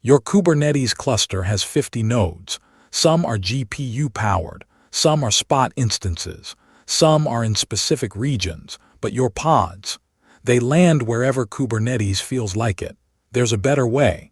Your Kubernetes cluster has 50 nodes. Some are GPU-powered, some are spot instances, some are in specific regions, but your pods, they land wherever Kubernetes feels like it. There's a better way.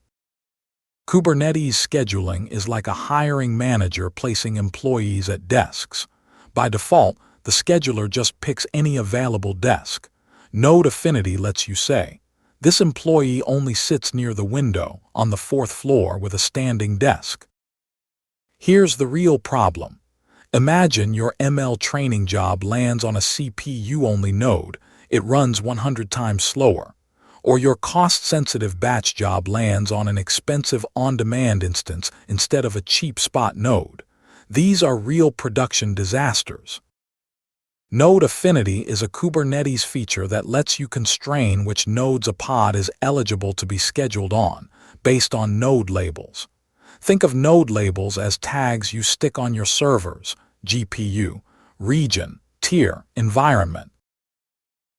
Kubernetes scheduling is like a hiring manager placing employees at desks. By default, the scheduler just picks any available desk. Node Affinity lets you say, this employee only sits near the window on the 4th floor with a standing desk. Here's the real problem. Imagine your ML training job lands on a CPU-only node. It runs 100 times slower. Or your cost-sensitive batch job lands on an expensive on-demand instance instead of a cheap spot node. These are real production disasters. Node Affinity is a Kubernetes feature that lets you constrain which nodes a pod is eligible to be scheduled on, based on node labels. Think of node labels as tags you stick on your servers, GPU, region, tier, environment.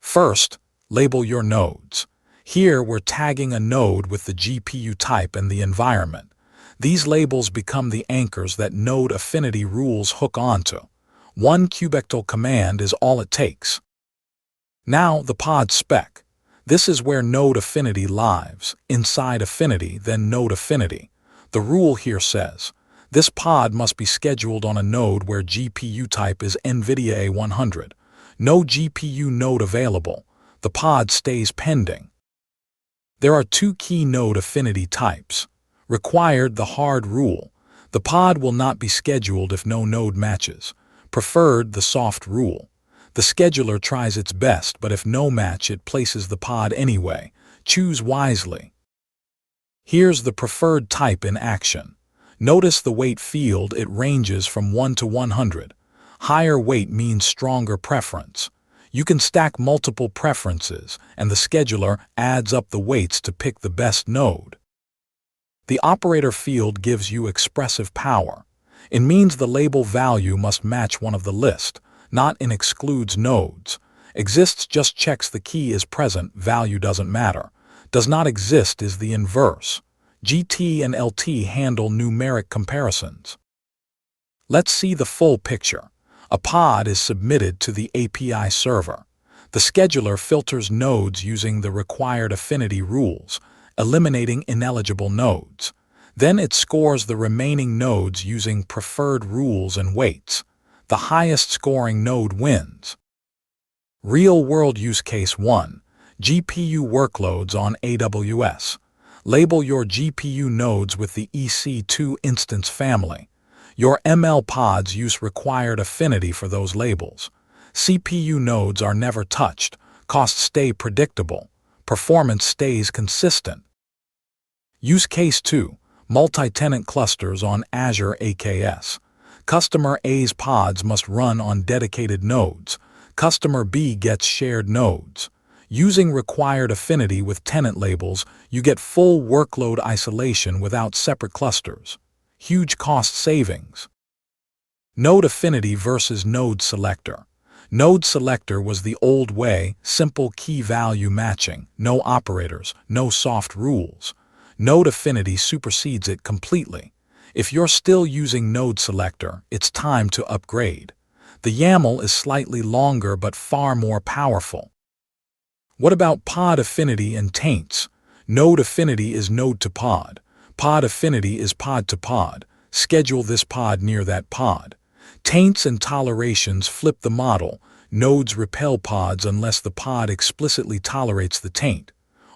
First, label your nodes. Here we're tagging a node with the GPU type and the environment. These labels become the anchors that Node Affinity rules hook onto. One kubectl command is all it takes. Now the pod spec. This is where Node Affinity lives, inside Affinity, then Node Affinity. The rule here says, this pod must be scheduled on a node where GPU type is NVIDIA A100. No GPU node available. The pod stays pending. There are two key Node Affinity types. Required, the hard rule. The pod will not be scheduled if no node matches. Preferred, the soft rule. The scheduler tries its best, but if no match, it places the pod anyway. Choose wisely. Here's the preferred type in action. Notice the weight field, it ranges from 1 to 100. Higher weight means stronger preference. You can stack multiple preferences, and the scheduler adds up the weights to pick the best node. The operator field gives you expressive power. It means the label value must match one of the list, not in excludes nodes. Exists just checks the key is present, value doesn't matter. Does not exist is the inverse. GT and LT handle numeric comparisons. Let's see the full picture. A pod is submitted to the API server. The scheduler filters nodes using the required affinity rules, eliminating ineligible nodes. Then it scores the remaining nodes using preferred rules and weights. The highest scoring node wins. Real-world use case 1. GPU workloads on AWS. Label your GPU nodes with the EC2 instance family. Your ML pods use required affinity for those labels. CPU nodes are never touched. Costs stay predictable. Performance stays consistent. Use case 2. Multi-tenant clusters on Azure AKS. Customer A's pods must run on dedicated nodes. Customer B gets shared nodes. Using required affinity with tenant labels, you get full workload isolation without separate clusters. Huge cost savings. Node Affinity versus Node Selector. Node Selector was the old way, simple key-value matching, no operators, no soft rules. Node Affinity supersedes it completely. If you're still using Node Selector, it's time to upgrade. The YAML is slightly longer but far more powerful. What about pod affinity and taints? Node Affinity is node to pod. Pod affinity is pod to pod. Schedule this pod near that pod. Taints and tolerations flip the model. Nodes repel pods unless the pod explicitly tolerates the taint.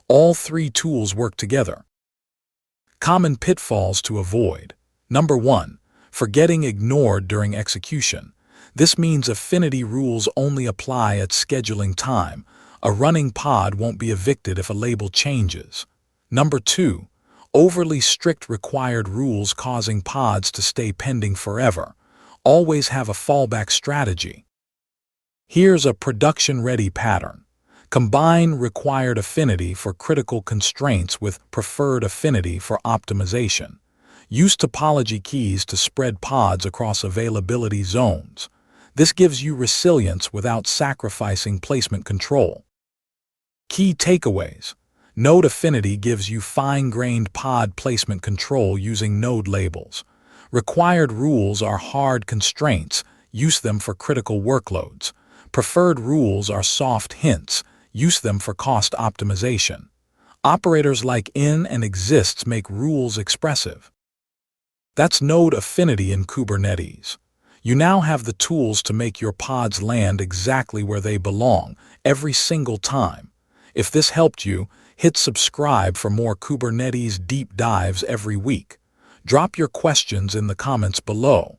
All three tools work together. Common pitfalls to avoid. Number 1. Forgetting ignored during execution. This means affinity rules only apply at scheduling time. A running pod won't be evicted if a label changes. Number 2. Overly strict required rules causing pods to stay pending forever. Always have a fallback strategy. Here's a production-ready pattern. Combine required affinity for critical constraints with preferred affinity for optimization. Use topology keys to spread pods across availability zones. This gives you resilience without sacrificing placement control. Key takeaways. Node Affinity gives you fine-grained pod placement control using node labels. Required rules are hard constraints. Use them for critical workloads. Preferred rules are soft hints. Use them for cost optimization. Operators like in and exists make rules expressive. That's Node Affinity in Kubernetes. You now have the tools to make your pods land exactly where they belong, every single time. If this helped you, hit subscribe for more Kubernetes deep dives every week. Drop your questions in the comments below.